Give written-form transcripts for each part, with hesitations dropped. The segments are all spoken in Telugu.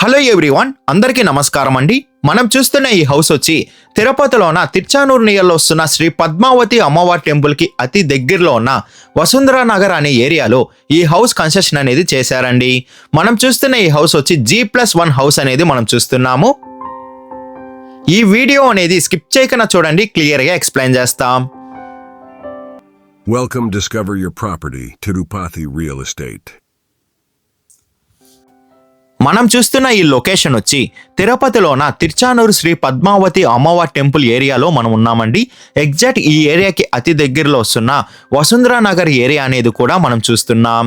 హలో ఎవ్రీవన్, అందరికీ నమస్కారం అండి. మనం చూస్తున్న ఈ హౌస్ వచ్చి తిరుపతిలోన తిరుచానూరు నియర్లో వస్తున్న శ్రీ పద్మావతి అమ్మవారి టెంపుల్ కి అతి దగ్గరలో ఉన్న వసుంధరా నగర్ అనే ఏరియాలో ఈ హౌస్ కన్స్ట్రక్షన్ అనేది చేశారండి. మనం చూస్తున్న ఈ హౌస్ వచ్చి G+1 హౌస్ అనేది మనం చూస్తున్నాము. ఈ వీడియో అనేది స్కిప్ చేయకుండా చూడండి, క్లియర్ గా ఎక్స్ప్లెయిన్ చేస్తాం. Welcome, discover your property, Tirupati Real Estate. మనం చూస్తున్న ఈ లొకేషన్ వచ్చి తిరుపతిలోన తిరుచానూరు శ్రీ పద్మావతి అమ్మవారి టెంపుల్ ఏరియాలో మనం ఉన్నామండి. ఎగ్జాక్ట్ ఈ ఏరియాకి అతి దగ్గరలో వస్తున్న వసుంధరా నగర్ ఏరియా అనేది కూడా మనం చూస్తున్నాం.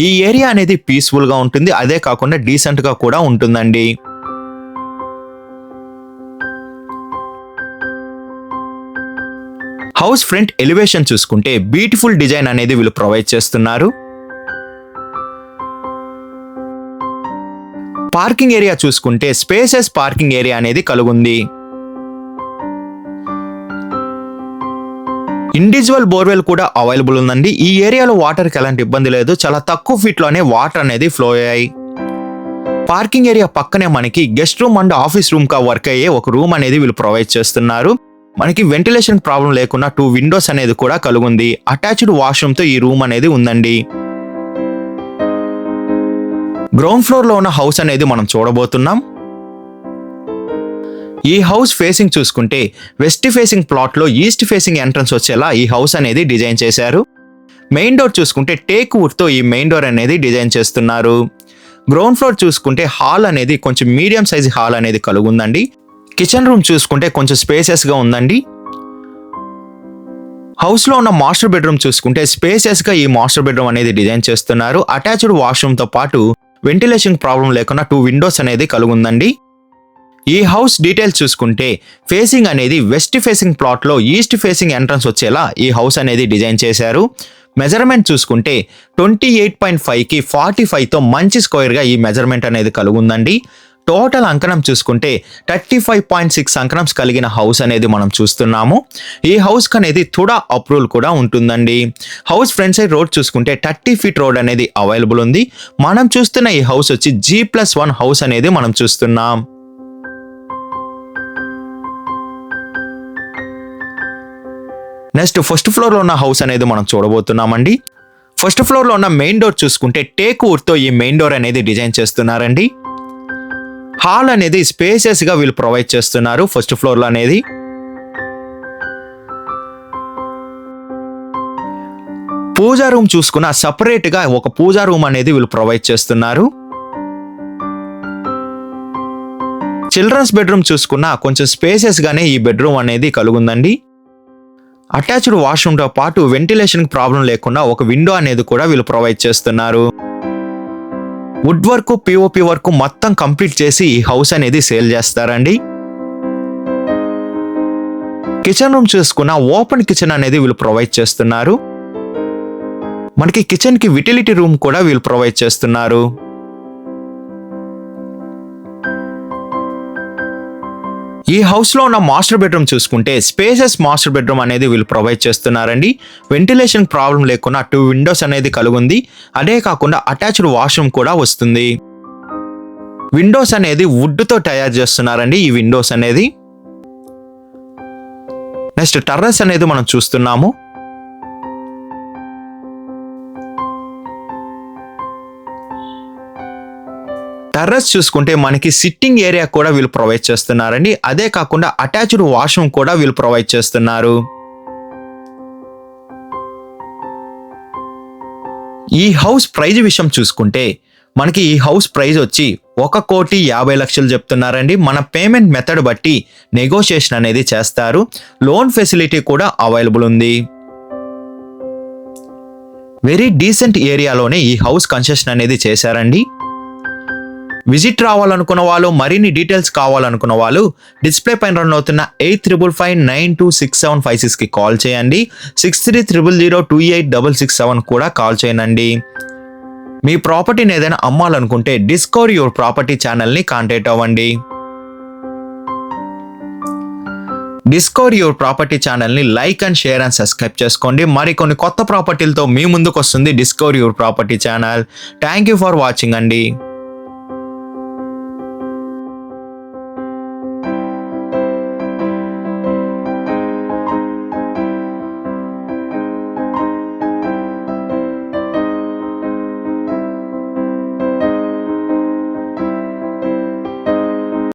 ఈ ఏరియా అనేది పీస్ఫుల్ గా ఉంటుంది, అదే కాకుండా డీసెంట్ గా కూడా ఉంటుందండి. హౌస్ ఫ్రంట్ ఎలివేషన్ చూసుకుంటే బ్యూటిఫుల్ డిజైన్ అనేది వీళ్ళు ప్రొవైడ్ చేస్తున్నారు. పార్కింగ్ ఏరియా చూసుకుంటే స్పేసెస్ పార్కింగ్ ఏరియా అనేది కలుగుంది. ఇండివిజువల్ బోర్వెల్ కూడా అవైలబుల్ ఉందండి. ఈ ఏరియాలో వాటర్ కి ఎలాంటి ఇబ్బంది లేదు, చాలా తక్కువ ఫీట్ లోనే వాటర్ అనేది ఫ్లో అయ్యాయి. పార్కింగ్ ఏరియా పక్కనే మనకి guest room and office room గా వర్క్ అయ్యే ఒక రూమ్ అనేది వీళ్ళు ప్రొవైడ్ చేస్తున్నారు. మనకి వెంటిలేషన్ ప్రాబ్లం లేకుండా 2 విండోస్ అనేది కూడా కలుగుంది. అటాచ్డ్ వాష్రూమ్ తో ఈ రూమ్ అనేది ఉందండి. గ్రౌండ్ ఫ్లోర్ లో ఉన్న హౌస్ అనేది మనం చూడబోతున్నాం. ఈ హౌస్ ఫేసింగ్ చూసుకుంటే వెస్ట్ ఫేసింగ్ ప్లాట్ లో ఈస్ట్ ఫేసింగ్ ఎంట్రన్స్ వచ్చేలా ఈ హౌస్ అనేది డిజైన్ చేశారు. మెయిన్ డోర్ చూసుకుంటే టేక్ వుడ్ తో ఈ మెయిన్ డోర్ అనేది డిజైన్ చేస్తున్నారు. గ్రౌండ్ ఫ్లోర్ చూసుకుంటే హాల్ అనేది కొంచెం మీడియం సైజ్ హాల్ అనేది కలుగుందండి. కిచెన్ రూమ్ చూసుకుంటే కొంచెం స్పేసెస్ గా ఉందండి. హౌస్ లో ఉన్న మాస్టర్ బెడ్రూమ్ చూసుకుంటే స్పేసెస్ గా ఈ మాస్టర్ బెడ్రూమ్ అనేది డిజైన్ చేస్తున్నారు. అటాచ్డ్ వాష్రూమ్ తో పాటు వెంటిలేషన్ ప్రాబ్లం లేకుండా 2 విండోస్ అనేది కలుగుందండి. ఈ హౌస్ డీటెయిల్స్ చూసుకుంటే ఫేసింగ్ అనేది వెస్ట్ ఫేసింగ్ ప్లాట్ లో ఈస్ట్ ఫేసింగ్ ఎంట్రన్స్ వచ్చేలా ఈ హౌస్ అనేది డిజైన్ చేశారు. మెజర్మెంట్ చూసుకుంటే 28.5 కి 45 తో మంచి స్క్వేర్ గా ఈ మెజర్మెంట్ అనేది కలుగుందండి. టోటల్ అంకణం చూసుకుంటే 35.6 అంకణం కలిగిన హౌస్ అనేది మనం చూస్తున్నాము. ఈ హౌస్ అనేది తుడా అప్రూవల్ కూడా ఉంటుందండి. హౌస్ ఫ్రంట్ సైడ్ రోడ్ చూసుకుంటే 30 ఫీట్ రోడ్ అనేది అవైలబుల్ ఉంది. మనం చూస్తున్న ఈ హౌస్ వచ్చి G+1 హౌస్ అనేది మనం చూస్తున్నాం. నెక్స్ట్ ఫస్ట్ ఫ్లోర్ లో ఉన్న హౌస్ అనేది మనం చూడబోతున్నామండి. ఫస్ట్ ఫ్లోర్ లో ఉన్న మెయిన్ డోర్ చూసుకుంటే టేక్ వుడ్ తో ఈ మెయిన్ డోర్ అనేది డిజైన్ చేస్తున్నారండి. హాల్ అనేది స్పేసెస్ గా వీళ్ళు ప్రొవైడ్ చేస్తున్నారు. ఫస్ట్ ఫ్లోర్ లో అనేది పూజా రూమ్ చూసుకున్న సపరేట్ గా ఒక పూజా రూమ్ అనేది వీళ్ళు ప్రొవైడ్ చేస్తున్నారు. చిల్డ్రన్స్ బెడ్రూమ్ చూసుకున్న కొంచెం స్పేసెస్ గానే ఈ బెడ్రూమ్ అనేది కలుగుందండి. అటాచ్డ్ వాష్రూమ్ తో పాటు వెంటిలేషన్ ప్రాబ్లం లేకుండా ఒక విండో అనేది కూడా వీళ్ళు ప్రొవైడ్ చేస్తున్నారు. వుడ్ వర్క్, పిఓపి వర్క్ మొత్తం కంప్లీట్ చేసి ఈ హౌస్ అనేది సేల్ చేస్తారండి. కిచెన్ రూమ్ చూసుకున్న ఓపెన్ కిచెన్ అనేది వీళ్ళు ప్రొవైడ్ చేస్తున్నారు. మనకి కిచెన్ కి యూటిలిటీ రూమ్ కూడా వీళ్ళు ప్రొవైడ్ చేస్తున్నారు. ఈ హౌస్ లో ఉన్న మాస్టర్ బెడ్రూమ్ చూసుకుంటే స్పేసెస్ మాస్టర్ బెడ్రూమ్ అనేది వీళ్ళు ప్రొవైడ్ చేస్తున్నారండి. వెంటిలేషన్ ప్రాబ్లం లేకుండా 2 విండోస్ అనేది కలుగుంది. అదే కాకుండా అటాచ్డ్ వాష్రూమ్ కూడా వస్తుంది. విండోస్ అనేది వుడ్ తో తయారు చేస్తున్నారండి. ఈ విండోస్ అనేది నెక్స్ట్ టెర్రస్ అనేది మనం చూస్తున్నాము. టెర్రస్ చూసుకుంటే మనకి సిట్టింగ్ ఏరియా కూడా వీళ్ళు ప్రొవైడ్ చేస్తున్నారండి. అదే కాకుండా అటాచ్డ్ వాష్రూమ్ కూడా వీళ్ళు ప్రొవైడ్ చేస్తున్నారు. ఈ హౌస్ ప్రైజ్ విషయం చూసుకుంటే మనకి ఈ హౌస్ ప్రైజ్ వచ్చి 1,50,00,000 చెప్తున్నారండి. మన పేమెంట్ మెథడ్ బట్టి నెగోషియేషన్ అనేది చేస్తారు. లోన్ ఫెసిలిటీ కూడా అవైలబుల్ ఉంది. వెరీ డీసెంట్ ఏరియాలోనే ఈ హౌస్ కన్స్ట్రక్షన్ అనేది చేశారండి. విజిట్ రావాలనుకున్న వాళ్ళు, మరిన్ని డీటెయిల్స్ కావాలనుకున్న వాళ్ళు డిస్ప్లే పైన రన్ అవుతున్న 8355926756 కి కాల్ చేయండి. 6300028667 కూడా కాల్ చేయండి. మీ ప్రాపర్టీని ఏదైనా అమ్మాలనుకుంటే డిస్కవర్ యువర్ ప్రాపర్టీ ఛానల్ని కాంటాక్ట్ అవ్వండి. డిస్కవర్ యువర్ ప్రాపర్టీ ఛానల్ని like and share and subscribe చేసుకోండి. మరికొన్ని కొత్త ప్రాపర్టీలతో మీ ముందుకు వస్తుంది discover your property channel. Thank you for watching అండి.